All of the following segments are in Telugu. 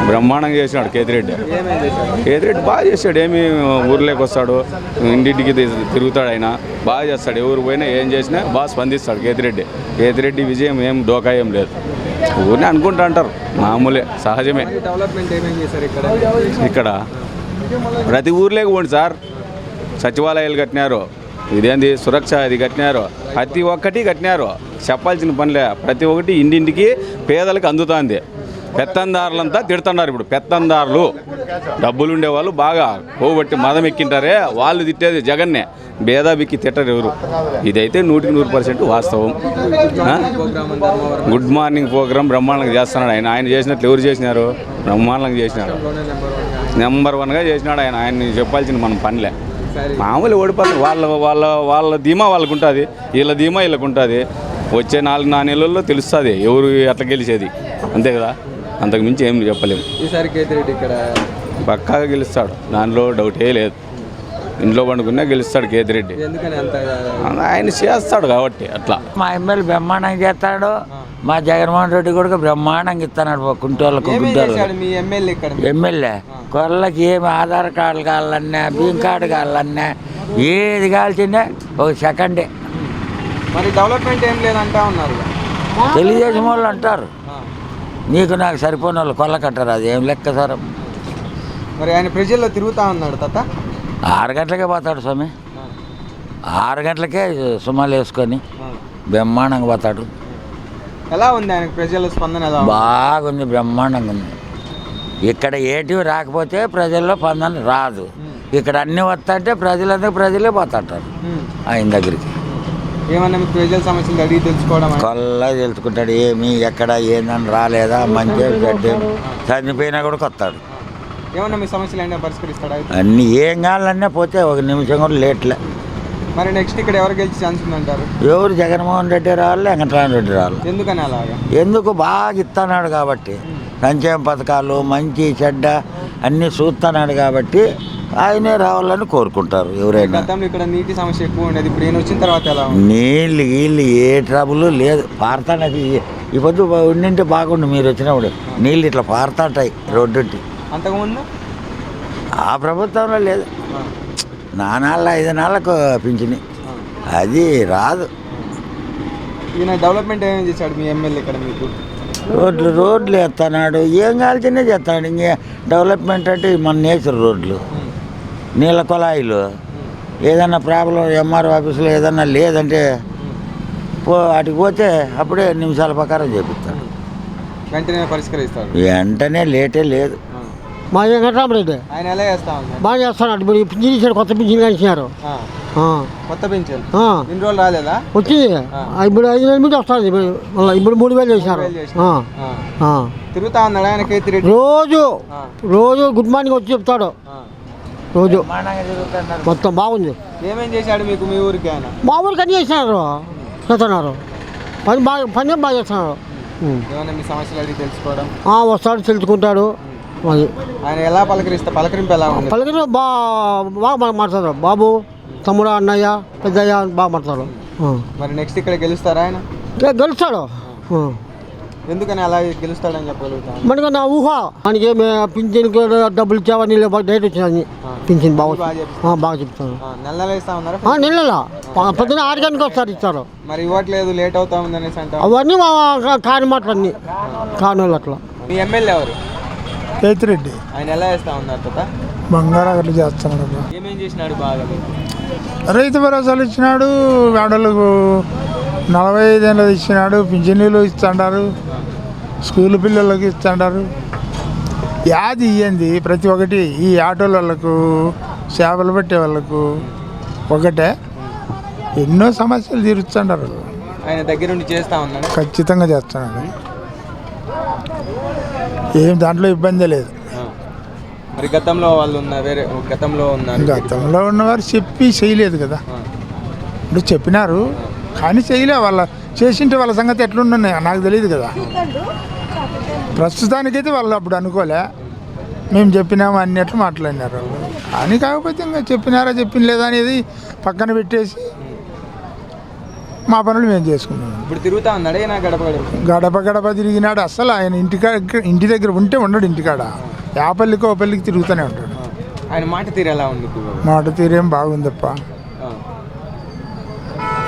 బ్రహ్మాండంగా చేసినాడు కేతిరెడ్డి. కేతిరెడ్డి బాగా చేశాడు. ఏమి ఊర్లోకి వస్తాడు, ఇంటింటికి తిరుగుతాడు, ఆయన బాగా చేస్తాడు. ఎవరు పోయినా ఏం చేసినా బాగా స్పందిస్తాడు కేతిరెడ్డి. కేతిరెడ్డి విజయం ఏం డోకా ఏం లేదు. ఊరిని అనుకుంటా అంటారు, మామూలే, సహజమే. ఇక్కడ ప్రతి ఊర్లోకి పోండి సార్, సచివాలయాలు కట్టినారు, ఇదేంది సురక్ష ఇది కట్టినారు, ప్రతి ఒక్కటి కట్టినారు. చెప్పాల్సిన పనిలే, ప్రతి ఒక్కటి ఇంటింటికి పేదలకు అందుతుంది. పెత్తందారులంతా తిడుతున్నారు. ఇప్పుడు పెత్తందారులు డబ్బులు ఉండేవాళ్ళు బాగా పోగొట్టి మదం ఎక్కింటారే, వాళ్ళు తిట్టేది జగన్నే. భేదాబిక్కి తిట్టరు ఎవరు. ఇదైతే 100% వాస్తవం. గుడ్ మార్నింగ్ ప్రోగ్రాం బ్రహ్మాండంగా చేస్తున్నాడు ఆయన. ఆయన చేసినట్లు ఎవరు చేసినారు? బ్రహ్మాండంగా చేసినాడు. నెంబర్ 1గా చేసినాడు ఆయన. ఆయన్ని చెప్పాల్సిన మనం పనిలే. మామూలు ఓడిపోతుంది. వాళ్ళ ధీమా వాళ్ళకు ఉంటుంది, వీళ్ళ ధీమా వీళ్ళకు ఉంటుంది. వచ్చే 4 నెలల్లో తెలుస్తుంది ఎవరు ఎట్లా గెలిచేది, అంతే కదా. అంతకు మించి ఏం చెప్పలేము. ఈసారి కేతిరెడ్డి ఇక్కడ పక్కాగా గెలుస్తాడు, దానిలో డౌటే లేదు. ఇంట్లో పండుకున్నా గెలుస్తాడు కేతిరెడ్డి. ఆయన చేస్తాడు కాబట్టి అట్లా. మా ఎమ్మెల్యే బ్రహ్మాండంగా చేస్తాడు. మా జగన్మోహన్ రెడ్డి కూడా బ్రహ్మాండంగా ఇస్తున్నాడు. కుంటోళ్ళకు ఎమ్మెల్యే కొర్రలకి ఏమి ఆధార్ కార్డులు కావాలన్నా, బియ్యం కార్డు కావాలన్నా, ఏది కావాల్సిందే ఒక సెకండే. మరి డెవలప్మెంట్ ఏం లేదంటా ఉన్నారు. తెలుగుదేశం వాళ్ళు అంటారు, నీకు నాకు సరిపోయిన వాళ్ళు కొల్లకంటారు. అది ఏం లెక్క సార్. మరి ఆయన ప్రజల్లో తిరుగుతూ ఉన్నాడు తాత. 6 గంటలకే పోతాడు స్వామి. 6 గంటలకే సుమాలు వేసుకొని బ్రహ్మాండంగా పోతాడు. ఎలా ఉంది ఆయన ప్రజల స్పందన? బాగుంది, బ్రహ్మాండంగా ఉంది. ఇక్కడ ఏటివి రాకపోతే ప్రజల్లో స్పందన రాదు. ఇక్కడ అన్నీ వస్తాంటే ప్రజలే పోతాంటారు ఆయన దగ్గరికి. ఏమన్నా మీకు ప్రజల సమస్యలు అడిగి తెలుసుకోవడం? కొల్లా తెలుసుకుంటాడు. ఏమి ఎక్కడ ఏందని రాలేదా, మంచి చెడ్డ చనిపోయినా కూడా కొత్తాడు. ఏమన్నా మీ సమస్యలు అయినా పరిష్కరిస్తాడు? అన్నీ ఏం కావాలన్నా పోతే 1 నిమిషం కూడా లేట్లే. మరి నెక్స్ట్ ఇక్కడ ఎవరు గెలిచి ఛాన్స్ ఉందంటారు? ఎవరు జగన్మోహన్ రెడ్డి రావాలి, వెంకటరామరెడ్డి రావాలి. ఎందుకని అలాగా? ఎందుకు బాగా ఇస్తున్నాడు కాబట్టి, సంక్షేమ పథకాలు మంచి చెడ్డ అన్నీ చూస్తున్నాడు కాబట్టి ఆయనే రావాలని కోరుకుంటారు ఎవరైనా. గతంలో ఇక్కడ నీటి సమస్య ఎక్కువ ఉండేది, ఇప్పుడు ఈయన వచ్చిన తర్వాత ఎలా? నీళ్ళు ఏ ట్రబుల్ లేదు. పారుతానది ఈ పొద్దు ఉండింటే బాగుండు. మీరు వచ్చినప్పుడు నీళ్ళు ఇట్లా పారుతాంటాయి రోడ్డు. అంతకుముందు ఆ ప్రభుత్వంలో లేదు. 5 నెలలకు పింఛని అది రాదు. ఈయన డెవలప్మెంట్ ఏమేమి చేశాడు మీ ఎమ్మెల్యే ఇక్కడ మీకు? రోడ్లు వేస్తున్నాడు, ఏం కాల్చినే చేస్తాడు. ఇంకే డెవలప్మెంట్ అంటే మన నేచర్ రోడ్లు, నీళ్ళ కుళాయిలు. ఏదన్నా ప్రాబ్లం ఎంఆర్ఓ ఆఫీసులో ఏదన్నా లేదంటే వాటికి పోతే అప్పుడే నిమిషాల ప్రకారం చేపిస్తాడు, వెంటనే పరిష్కరిస్తాడు. వెంటనే లేటే లేదు. మా వెంకటరామరెడ్డి ఆయన ఎలా చేస్తా బాగా చేస్తున్నాడు. ఇప్పుడు పింఛన్ ఇచ్చాడు, కొత్త పింఛన్ ఇచ్చినారు. కొత్త పింఛన్ ఇన్ని రోజులు రాలేదా? వచ్చింది. ఇప్పుడు 5 నెలల మీద వస్తుంది. ఇప్పుడు 3,000 చేశారు. తిరుగుతా ఉన్నాడు ఆయన కేతిరెడ్డి. రోజు గుడ్ మార్నింగ్ వచ్చి చెప్తాడు. రోజు మొత్తం బాగుంది. ఏమేం చేశాడు మీకు మీ ఊరికి ఆయన? మా ఊరికి అన్నీ చేస్తున్నారు, చేస్తున్నారు. పని బాగా చేస్తున్నారు. ఏమన్నా మీ సమస్యలు అడిగి తెలుసుకోవడం? వస్తాడు, తెలుసుకుంటాడు. ఆయన ఎలా పలకరింపు ఎలా ఉంది? పలకరింపు బాగా మాట్లాడతారు. బాబు, తమ్ముడు, అన్నయ్య, పెద్దయ్య బాగా మాట్లాడతారు. మరి నెక్స్ట్ ఇక్కడ గెలుస్తారా ఆయన? గెలుస్తాడు. ఎందుకని అలా గెలుస్తాడని చెప్పగలుగుతాను? మనకు నా ఊహ. మనకి పింఛన్ డబ్బులు ఇచ్చావా, నీళ్ళు డైరెక్ట్ వచ్చింది. పింఛన్ బాగా చెప్తాను. నెల ఇస్తా ఉన్నారు. నెలలో పొద్దున 6 గంటలకు వస్తారు, ఇస్తారు. మరి ఇవ్వట్లేదు, లేట్ అవుతా ఉంది అనేసి అంటారు. అవన్నీ కాని మాటలు, అన్నీ కాని అట్లా. మీ ఎమ్మెల్యే ఎవరు? కేతిరెడ్డి. ఆయన ఎలా చేస్తా ఉన్నారు తాత? బంగారం చేస్తున్నాడు. ఏమేం చేసినాడు బాగా? రైతు భరోసాలు ఇచ్చినాడు, ఆడోళ్ళకు 45 ఏళ్ళు ఇచ్చినాడు, పింఛనీలు ఇస్తుంటారు, స్కూల్ పిల్లలకి ఇస్తుంటారు. యాది ఇయ్యంది ప్రతి ఒక్కటి. ఈ ఆటోల వాళ్ళకు, చేపలు పెట్టే వాళ్ళకు ఒకటే. ఎన్నో సమస్యలు తీరుస్తుంటారు. ఆయన దగ్గర నుండి చేస్తా ఉన్నాడు. ఖచ్చితంగా చేస్తున్నాడు. ఏం దాంట్లో ఇబ్బంది లేదు. మరి గతంలో వాళ్ళు గతంలో ఉన్నవారు చెప్పి చేయలేదు కదా. ఇప్పుడు చెప్పినారు కానీ చేయలే. చేసింటే వాళ్ళ సంగతి ఎట్లున్నాయి నాకు తెలియదు కదా. ప్రస్తుతానికైతే వాళ్ళు అప్పుడు అనుకోలే, మేము చెప్పినాము అన్నట్లు మాట్లాడినారు వాళ్ళు. కానీ కాకపోతే ఇంకా చెప్పినారా చెప్పిన లేదా అనేది పక్కన పెట్టేసి మా పనులు మేము చేసుకున్నాం. ఇప్పుడు తిరుగుతా ఉన్నాడు ఈయన గడప గడప. గడప గడప తిరిగినాడు. అసలు ఆయన ఇంటి దగ్గర ఉంటే ఉండడు ఇంటికాడ. ఆ పల్లికి ఓ పల్లికి తిరుగుతూనే ఉంటాడు. ఆయన మాట తీరు ఎలా ఉంది బాబు? మాట తీరేం బాగుందప్ప. ఆ.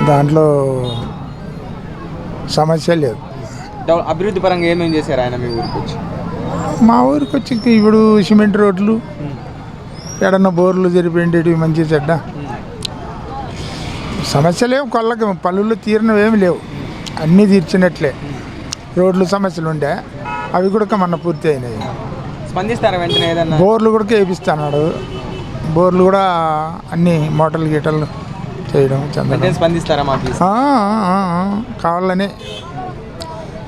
దాంట్లో సమస్య లేదు. అభివృద్ధి పరంగా ఏమేం చేశారు ఆయన మీ ఊరికి వచ్చి? మా ఊరికి వచ్చి ఇప్పుడు సిమెంట్ రోడ్లు, ఎడన్న బోర్లు జరిపేంటి మంచి చెడ్డ సమస్యలేవు. కొల్లకి పల్లెల్లో తీరినవేమి లేవు, అన్నీ తీర్చినట్లే. రోడ్లు సమస్యలు ఉండే అవి కూడా మొన్న పూర్తి అయినాయి. స్పందిస్తారా వెంటనే ఏదన్నా? బోర్లు కూడా వేపిస్తున్నాడు. బోర్లు కూడా అన్ని మోటార్లు గీటలు చేయడం వెంటనే స్పందిస్తారా మాకు?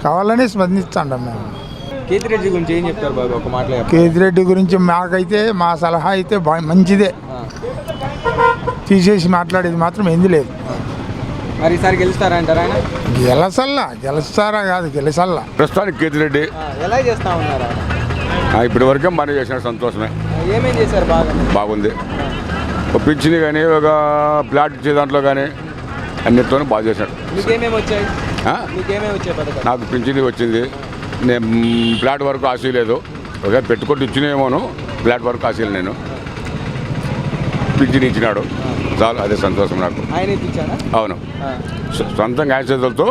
కావాలనే స్పందిస్తాం మేము. కేతిరెడ్డి గురించి ఏం చెప్తారు బాబు ఒక మాటలో? కేతిరెడ్డి గురించి మాకైతే మా సలహా అయితే మంచిదే. తీసేసి మాట్లాడేది మాత్రం ఎందు లేదు. మరి ఈసారి గెలుస్తారంటారా ఆయన? గెలుస్తారా కాదు, గెలిసల్లా. ప్రస్తుతానికి కేతిరెడ్డి ఎలా చేస్తా ఉన్నారా? ఇప్పటి వరకే మనం చేసిన సంతోషమే. ఏమేం చేశారు బాగా? బాగుంది. ఒక పింఛని కానీ, ఒక ప్లాట్ ఇచ్చే దాంట్లో కానీ అన్నిటితోనూ బాగా చేశాడు. మీకేమేమి వచ్చాయి? మీకేమేమి వచ్చాయి పథకాలు? నాకు పింఛని వచ్చింది. నేను ప్లాట్ వరకు ఆశ లేదు. ఒకవేళ పెట్టుకుంటూ ఇచ్చినేమోను, ప్లాట్ వరకు ఆశలు నేను పింఛని ఇచ్చినాడు చాలు, అదే సంతోషం నాకు. ఆయన ఇప్పించారా? అవును, సొంతంగా ఆయన చేతులతో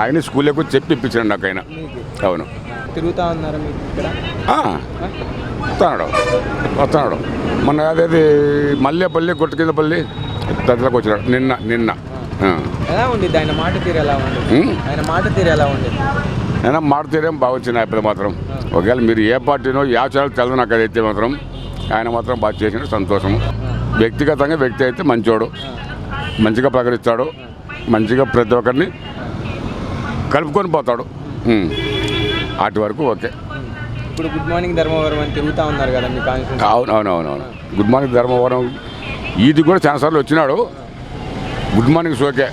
ఆయన స్కూల్లోకి చెప్పి ఇప్పించాడు నాకు ఆయన. అవును. తిరుగుతా ఉన్నారా మీకు ఇక్కడ? వస్తున్నాడు. మొన్న అదేది మల్లేపల్లి, గుట్ట కిందపల్లి దగ్గరకు వచ్చినాడు నిన్న. ఎలా ఉండేది ఆయన మాట తీరు? ఎలా ఉండేది ఆయన మాట తీరు? ఎలా ఉండేది అయినా మాట తీరేం బాగా వచ్చింది ఇప్పుడు మాత్రం. ఒకవేళ మీరు ఏ పార్టీనో ఏ ఛానల్ తెలదు నాకు అదైతే మాత్రం ఆయన మాత్రం బాగా చేసిన సంతోషము. వ్యక్తిగతంగా వ్యక్తి అయితే మంచోడు, మంచిగా ప్రకటిస్తాడు, మంచిగా ప్రతి ఒక్కరిని కలుపుకొని పోతాడు. అటు వరకు ఓకే. ఇప్పుడు గుడ్ మార్నింగ్ ధర్మవరం అని తిరుగుతూ ఉన్నారు కదా మీ కాన్స్టిట్యూన్సీ? అవును. గుడ్ మార్నింగ్ ధర్మవరం ఇది కూడా చాలాసార్లు వచ్చినాడు. గుడ్ మార్నింగ్ షోకే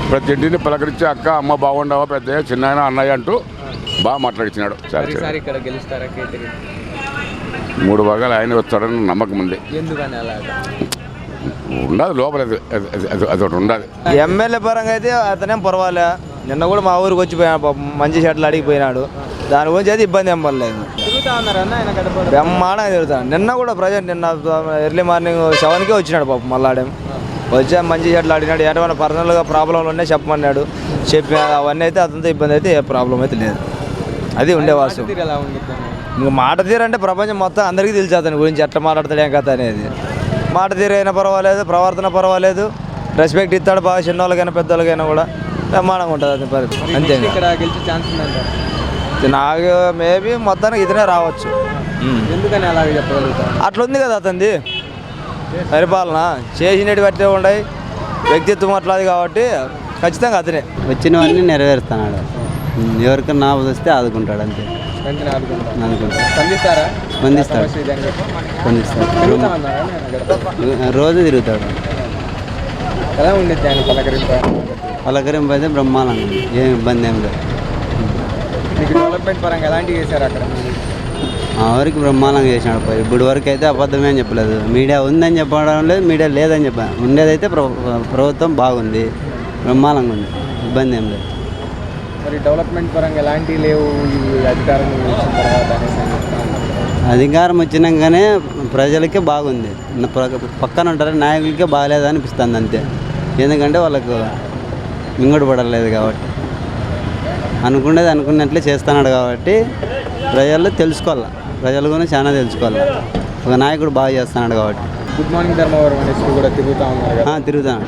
ప్రతి ఇంటిని పలకరించి అక్క, అమ్మ బాగుండవా, పెద్దయ్య, చిన్నాయన, అన్నయ్య అంటూ బాగా మాట్లాడించినాడు. ఈసారి ఇక్కడ గెలుస్తారా కేతిరెడ్డి? 3 భాగాలు ఆయన వస్తాడని నమ్మకం ఉంది. ఎందుకని అలాగా? ఉండదు లోపల, అదొకటి ఉండదు. ఎమ్మెల్యే పరంగా అయితే అతనేం పర్వాలే. నిన్న కూడా మా ఊరికి వచ్చిపోయాడు, మంచి షర్ట్లు అడిగిపోయినాడు. దాని గురించి అయితే ఇబ్బంది ఏం పర్లేదు. తిరుగుతా ఉన్నారన్న ఆయన గడప? బ్రహ్మాండంగా తిరుగుతాను. నిన్న కూడా నిన్న ఎర్లీ మార్నింగ్ 7కే వచ్చినాడు పాపం. మళ్ళాడేం వచ్చా మంచి షర్ట్లు అడిగినాడు. ఏమైనా పర్సనల్గా ప్రాబ్లంలు ఉన్నాయి చెప్పమన్నాడు. చెప్పి అవన్నీ అయితే అతనితో ఇబ్బంది అయితే ఏ ప్రాబ్లం అయితే లేదు. అది ఉండే వాస్తవం. ఎలా ఉండిద్ది? ఇంక మాట తీరంటే ప్రపంచం మొత్తం అందరికీ తెలుసు అతని గురించి ఎట్లా మాట్లాడతాడు ఏం కథ అనేది. మాట తీరైనా పర్వాలేదు, ప్రవర్తన పర్వాలేదు, రెస్పెక్ట్ ఇస్తాడు బాగా. చిన్నోళ్ళకైనా పెద్దోళ్ళకైనా కూడా బ్రహ్మాండంగా ఉంటుంది అతని పరిస్థితి. అంతే. ఇక్కడ గెలిచే ఛాన్స్ ఉందంటారు? నాకు మేబీ మొత్తానికి ఇతనే రావచ్చు. ఎందుకని అలాగే చెప్పగలుగుతారు? అట్లుంది కదా అతనిది పరిపాలన. చేసినట్టు బట్టే ఉన్నాయి, వ్యక్తిత్వం అట్లాది కాబట్టి ఖచ్చితంగా అతనే. వచ్చినవన్నీ నెరవేరుస్తున్నాడు. ఎవరికన్నా వస్తే ఆదుకుంటాడు అంతే. వెంటనే ఆడుకుంటారు అనుకుంటా. స్పందిస్తారా? స్పందిస్తాడు. తిరుగుతా ఉన్నారా ఆయన గడప? రోజు తిరుగుతాడు. ఎలా ఉండిద్ది ఆయన పలకరింపు? పలకరింపు అయితే బ్రహ్మాండంగా ఉంది. ఏం ఇబ్బంది ఏం లేదు. మీకు డెవలప్మెంట్ పరంగా ఎలాంటివి చేశారు అక్కడ? మా వరకు బ్రహ్మాండంగా చేసినాడు. ఇప్పుడు వరకు అయితే అబద్ధమే అని చెప్పలేదు. మీడియా ఉందని చెప్పడం లేదు, మీడియా లేదని చెప్పాను. ఉండేదైతే ప్రభుత్వం బాగుంది, బ్రహ్మాండంగా ఉంది, ఇబ్బంది ఏం లేదు. మరి డెవలప్మెంట్ పరంగా ఎలాంటివి లేవు ఈ అధికారం వచ్చిన తర్వాత అనేసి అధికారం వచ్చినాకనే ప్రజలకే బాగుంది. పక్కన ఉంటారు నాయకులకే బాగాలేదు అనిపిస్తుంది అంతే. ఎందుకంటే వాళ్ళకు మింగుడు పడలేదు కాబట్టి, అనుకునేది అనుకున్నట్లే చేస్తున్నాడు కాబట్టి ప్రజలు తెలుసుకోవాలి. ప్రజలు కూడా చాలా తెలుసుకోవాలి. ఒక నాయకుడు బాగా చేస్తున్నాడు కాబట్టి. గుడ్ మార్నింగ్ ధర్మవరం అనేసి కూడా తిరుగుతూ ఉన్నారు కదా, తిరుగుతాను.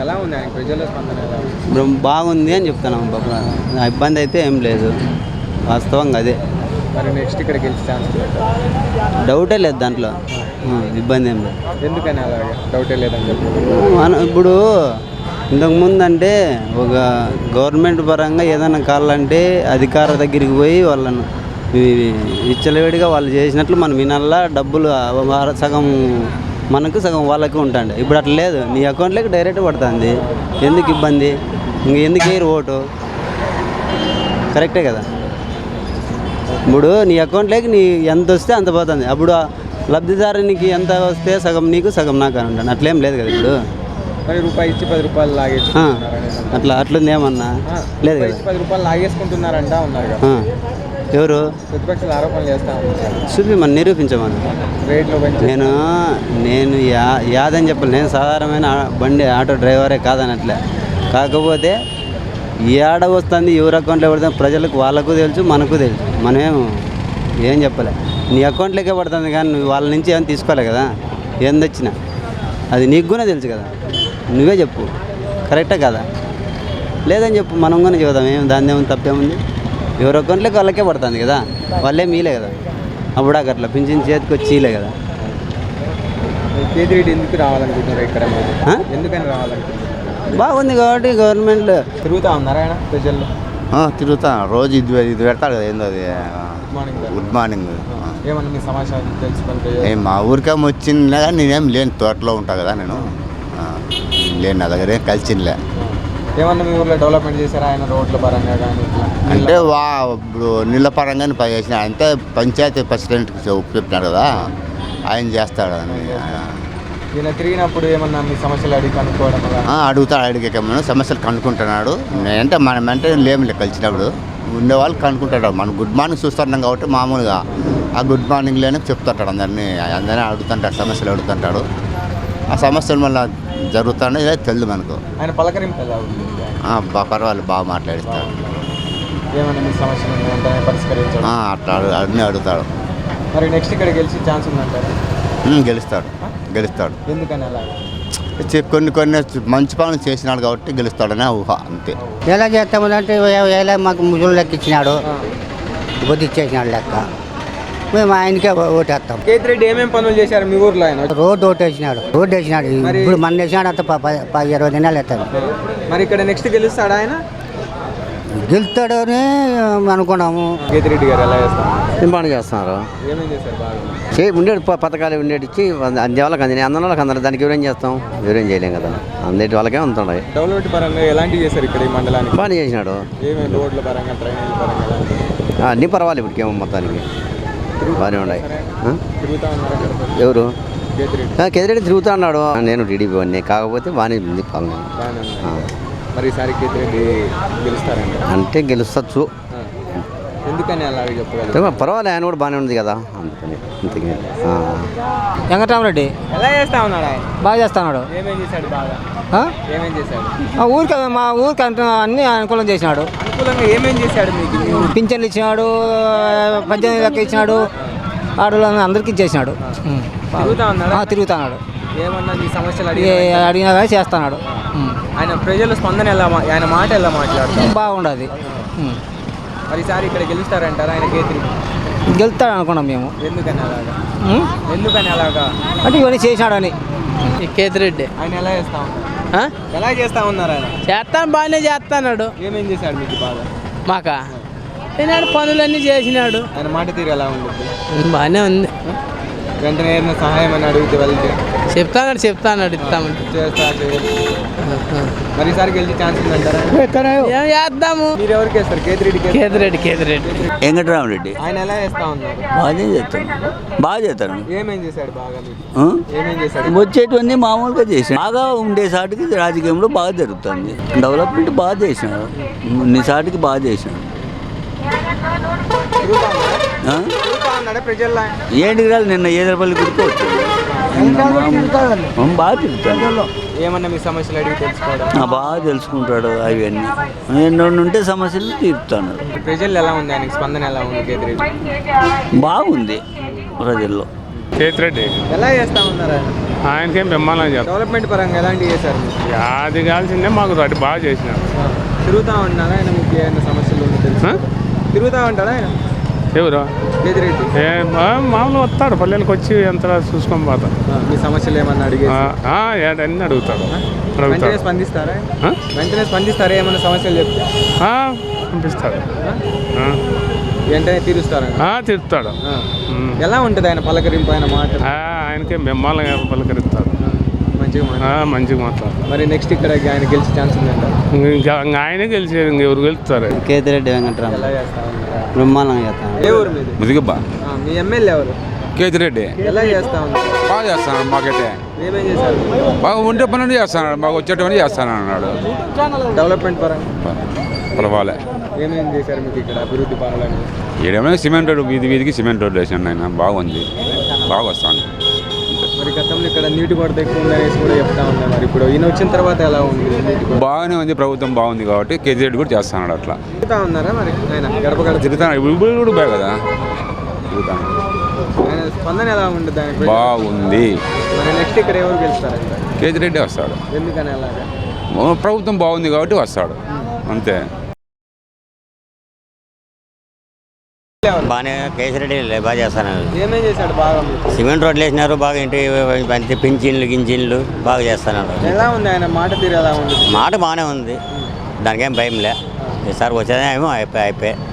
ఎలా ఉంది ఆయన ప్రజల స్పందన? ఎలా ఉంది? బాగుంది అని చెప్తున్నాం. ఇబ్బంది అయితే ఏం లేదు, వాస్తవంగా అదే. మరి నెక్స్ట్ ఇక్కడ గెలిచే ఛాన్స్ డౌటే లేదు దాంట్లో, ఇబ్బంది ఏం లేదు. ఎందుకని అలాగే డౌటే లేదని చెప్పి? ఇప్పుడు ఇంతకుముందు అంటే ఒక గవర్నమెంట్ పరంగా ఏదైనా కావాలంటే అధికార దగ్గరికి పోయి వాళ్ళను విచ్చలవిడిగా వాళ్ళు చేసినట్లు మనం వినాలా, డబ్బులు సగం మనకు సగం వాళ్ళకి ఉంటుంది. ఇప్పుడు అట్లా లేదు, నీ అకౌంట్లోకి డైరెక్ట్ పడుతుంది. ఎందుకు ఇబ్బంది? ఎందుకు వేయరు ఓటు? కరెక్టే కదా. ఇప్పుడు నీ అకౌంట్లోకి నీ ఎంత వస్తే అంత పోతుంది. అప్పుడు లబ్ధిదారునికి ఎంత వస్తే సగం నీకు సగం నాకు అని ఉంటాను. అట్లేం లేదు కదా. ఇప్పుడు మరి రూపాయి ఇచ్చి 10 రూపాయలు లాగేసుకుంటున్నారని అట్లుంది ఏమన్నా లేదు రూపాయి కదా. ఇచ్చి 10 రూపాయలు లాగేసుకుంటున్నారంట ఉన్నారు కదా. ఎవరు ప్రతిపక్షాలు ఆరోపణలు చేస్తా ఉన్నారు చూపి మనం నిరూపించమని. రేట్లు పెంచి. నేను యాదని చెప్పాలి, నేను సాధారణమైన బండి ఆటో డ్రైవరే కాదనట్లే. కాకపోతే ఏడ వస్తుంది ఎవరి అకౌంట్లో పడుతుంది ప్రజలకు వాళ్ళకు తెలుసు మనకు తెలుసు. మనమేం ఏం చెప్పలే. నీ అకౌంట్లోకే పడుతుంది కానీ నువ్వు వాళ్ళ నుంచి ఏం తీసుకోలే కదా. ఏందొచ్చినా అది నీకు కూడా తెలుసు కదా. నువ్వే చెప్పు కరెక్టా కదా. లేదని చెప్పు, మనం కూడా చెబుదాం. దాన్ని ఏమైనా తప్పేముంది. ఎవరి అకౌంట్లోకి వాళ్ళకే పడుతుంది కదా. వాళ్ళే మీలే కదా. అప్పుడు అట్లా పింఛన్ చేతికి వచ్చి కదా. కేతిరెడ్డి ఎందుకు రావాలనుకుంటున్నారు ఇక్కడ మీరు? ఎందుకని రావాలనుకుంటున్నారు? బాగుంది కాబట్టి గవర్నమెంట్లో తిరుగుతా ఉన్నారా ఆయన ప్రజల్లో? తిరుగుతా రోజు ఇది పెడతాడు కదా. ఏందో అది గుడ్ మార్నింగ్. ఏమన్నా మీ సమాచారం తెలుసుకుంటే మా ఊరికేమో వచ్చిందిలే కానీ నేనేం లేని తోటలో ఉంటా కదా నేను. లేని నా దగ్గర ఏం కలిసిందిలే. ఏమన్నా మీ ఊర్లో డెవలప్మెంట్ చేశారా ఆయన రోడ్ల పరంగా కానీ? అంటే ఇప్పుడు నీళ్ళ పరంగానే పని చేసిన అంటే పంచాయతీ ప్రెసిడెంట్కి చెప్పినాడు కదా, ఆయన చేస్తాడు అని. ఈయన తిరిగినప్పుడు ఏమన్నా మీ సమస్యలు అడిగి కనుక్కోవడం అలా? అడుగుతాడు, అడిగేకేమన్నా సమస్యలు కనుక్కుంటున్నాడు. అంటే మనం అంటే లేములే కలిసినప్పుడు ఉండేవాళ్ళు కనుక్కుంటాడు. మనం గుడ్ మార్నింగ్ చూస్తున్నాం కాబట్టి మామూలుగా ఆ గుడ్ మార్నింగ్లోనే చెప్తుంటాడు అందరినీ అడుగుతుంటాడు, సమస్యలు అడుగుతుంటాడు. ఆ సమస్యలు మళ్ళీ జరుగుతానే తెలియదు మనకు. ఆయన పలకరింపు ఎలా ఉంది? పర్వాలేదు, బాగా మాట్లాడిస్తాడు. ఏమన్నా మీ సమస్యలు వెంటనే పరిష్కరించాడు? అట్లా అన్నీ అడుగుతాడు. మరి నెక్స్ట్ ఇక్కడ గెలిచి ఛాన్స్ ఉందంటారా? గెలుస్తాడు. ఎందుకని అలా? కొన్ని మంచి పనులు చేసినాడు కాబట్టి గెలుస్తాడనే ఊహ, అంతే. ఎలా చేస్తామంటే ఎలా మాకు ముజులు లెక్క ఇచ్చినాడు, బుద్ధి ఇచ్చేసినాడు లెక్క. మేము ఆయనకే ఓటేస్తాం. కేతిరెడ్డి ఏమేమి పనులు చేశారు మీ ఊర్లో ఆయన? రోడ్డు వేసినాడు. ఇప్పుడు మన వేసినాడు అంత 20 దినాలు ఎత్తాడు. మరి ఇక్కడ నెక్స్ట్ గెలుస్తాడా ఆయన? గెలుస్తాడని అనుకున్నాము. కేతిరెడ్డి గారు ఎలా చేస్తారు? బాగా చేస్తున్నారు. ఏమేం చేశారు బాగా? ఉండేది పథకాలు ఉండేటి ఇచ్చి అందే వాళ్ళకి అందినాయి. అందరి వాళ్ళకి అందరు దానికి ఎవరేం చేస్తాం, ఎవరేం చేయలేం కదా. అందేటి వాళ్ళకే ఉంటున్నాయి. డెవలప్మెంట్ పరంగా ఎలాంటివి చేశారు ఇక్కడ ఈ మండలానికి? బాగా చేసినాడు. ఏమేమి రోడ్ల పరంగా, ట్రైన్ల పరంగా? అన్నీ పర్వాలేదు. ఇప్పటికేమో మొత్తానికి బాగానే ఉన్నాయి. తిరుగుతా ఉన్నారు ఎవరు? కేతిరెడ్డి. కేతిరెడ్డి తిరుగుతా అన్నాడు. నేను టీడీపీ వాడిని, కాకపోతే బాగానే ఉంది పాలన. బాగానే ఉంది. మరి ఈసారి కేతిరెడ్డి గెలుస్తారండి? అంటే గెలుస్తచ్చు. ఎందుకని అలాగే చెప్పగలరు? పర్వాలేదు, ఆయన కూడా బాగానే ఉంది కదా, అందుకని. అంతకే వెంకటరామరెడ్డి ఎలా చేస్తా ఉన్నాడు ఆయన? బాగా చేస్తున్నాడు. ఏమేం చేశాడు బాగా? ఏమేం చేశాడు? మా ఊరికి అన్ని అనుకూలం చేసినాడు. అనుకూలంగా ఏమేం చేశాడు మీకు? పింఛన్లు ఇచ్చినాడు, 18 లెక్క ఇచ్చినాడు, ఆడవాళ్ళని అందరికీ ఇచ్చేసినాడు. తిరుగుతా ఉన్నాడు. తిరుగుతున్నాడు. ఏమన్నా మీ సమస్యలు అడిగినా కానీ చేస్తున్నాడు. ఆయన ప్రజల స్పందన ఎలా, ఆయన మాట ఎలా మాట్లాడుతారు? బాగుండదు. మరి ఈసారి ఇక్కడ గెలుస్తారంటారా ఆయన? కేతిరెడ్డి గెలుస్తాడు అనుకున్నాం మేము. ఎందుకని అలాగా? ఎందుకని అలాగా అంటే ఇవన్నీ చేసినాడని. కేతిరెడ్డి ఆయన ఎలా చేస్తా ఉన్నారు? ఎలా చేస్తా ఉన్నారు ఆయన? చేస్తాను, బాగానే చేస్తున్నాడు. ఏమేం చేశాడు మీకు బాగా? మాకా ఈనాడు పనులన్నీ చేసినాడు. ఆయన మాట తీరు ఎలా ఉంటుంది? బాగానే ఉంది. వెంటనే ఏదైనా సహాయం అని అడిగితే వెళ్తే చెప్తాడు ఇస్తామంటే చేస్తా చేయాలి. మరి ఈసారి గెలిచే ఛాన్స్ ఉందంటారా? ఏం చేద్దాము. మీరు ఎవరికి వేస్తారు? కేతిరెడ్డి వెంకటరామరెడ్డి ఆయన ఎలా చేస్తా ఉన్నారు? బాగా చేస్తాడు. ఏమేం చేశాడు బాగా మీకు? ఏమేం చేశాడు? వచ్చేటివన్నీ మామూలుగా చేసాడు. బాగా ఉండేసాటికి రాజకీయంలో బాగా జరుగుతుంది. డెవలప్మెంట్ బాగా చేసినాడు. ఉన్నసాటికి బాగా చేసినాడు. ఏంటికి రాదు, నిన్న ఏదరపల్లి గుడికి వచ్చాడు. బాగా తిరుగుతాడు. ఏమన్నా మీ సమస్యలు అడిగి తెలుసుకోవడం? బాగా తెలుసుకుంటాడు. అవన్నీ ఎన్నో ఉంటే సమస్యలు తీరుతాడు. ప్రజలు ఎలా ఉంది? ఆయనకి స్పందన ఎలా ఉంది? కేతిరెడ్డి బాగుంది ప్రజల్లో. కేతిరెడ్డి ఎలా చేస్తా ఉన్నారు ఆయన? ఆయనకేం బ్రహ్మాండంగా చేస్తారు. డెవలప్మెంట్ పరంగా ఎలాంటివి చేశారు? అది కావాల్సిందే మాకు అటు బాగా చేసినారు. తిరుగుతా ఉన్నారా ఆయన? మీకు ఏమైనా సమస్యలు తెలుసు? తిరుగుతా ఉంటాడా ఆయన? ఎవరు? కేతిరెడ్డి మామూలు వస్తాడు, పల్లెలకు వచ్చి ఎంత చూసుకొని పోతాడు. మీ సమస్యలు ఏమన్నా అన్నీ అడుగుతాడు. వెంటనే స్పందిస్తారా? వెంటనే స్పందిస్తారా ఏమన్నా సమస్యలు చెప్తే? పంపిస్తాడు. వెంటనే తీరుస్తారా? తీరుతాడు. ఎలా ఉంటుంది ఆయన పలకరింపు, ఆయన మాట? ఆయనకేం బ్రహ్మాండంగా పలకరిస్తాడు. మంచిగా మాట్లాడతారు. మరి నెక్స్ట్ ఇక్కడ ఆయన గెలిచే ఛాన్స్ ఉందంట? ఇంకా ఆయనే గెలిచేది, ఇంకెవరు గెలుస్తారు? కేతిరెడ్డి వెంకటరామ ఎలా చేస్తా ఉన్నారు? బ్రహ్మాండంగా చేస్తాను. ఏ ఊరు మీది? ముదిగబ్బా. మీ ఎమ్మెల్యే ఎవరు? కేతిరెడ్డి ఎలా చేస్తా ఉన్నారు? బాగా చేస్తాను. మాకైతే ఏమేం చేశారు? బాగా ఉండే పనులు చేస్తాను, బాగా వచ్చేట పని చేస్తాను అన్నాడు. డెవలప్మెంట్ పరంగా పర్వాలే. ఏమేం చేశారు మీకు ఇక్కడ అభివృద్ధి పనులని? ఏడేమైనా సిమెంట్ రోడ్డు వీధికి సిమెంట్ రోడ్డు వేసాను ఆయన, బాగుంది, బాగా వస్తాను. మరి గతంలో ఇక్కడ నీటి కొరత ఎక్కువ ఉందనేసి కూడా చెప్తా ఉన్నారు. మరి ఇప్పుడు ఈయన వచ్చిన తర్వాత ఎలా ఉంది నీటి కొరత? బాగానే ఉంది, ప్రభుత్వం బాగుంది కాబట్టి కేజీరెడ్డి కూడా చేస్తున్నాడు అట్లా. తిరుగుతా ఉన్నారా మరి ఆయన గడప గడప? తిరుగుతాను, ఇప్పుడు కూడా బాగా కదా తిరుగుతాను. ఆయన స్పందన ఎలా ఉంటుంది ఆయన? బాగుంది. మరి నెక్స్ట్ ఇక్కడ ఎవరు గెలుస్తారు? కేజీరెడ్డి వస్తాడు, ఎందుకని అలాగా? ప్రభుత్వం బాగుంది కాబట్టి వస్తాడు అంతే. బాగానే కేసరెడ్డి బాగా చేస్తాను. ఏమేం చేశాడు బాగా మీకు? సిమెంట్ రోడ్లు వేసినారు, బాగా ఇంటి అంతే పింఛన్లు గింజన్లు బాగా చేస్తున్నారు. ఎలా ఉంది ఆయన మాట తీరు ఎలా ఉంది? మాట బాగానే ఉంది, దానికేం భయం లే. ఈసారి వచ్చేదేమో అయిపోయి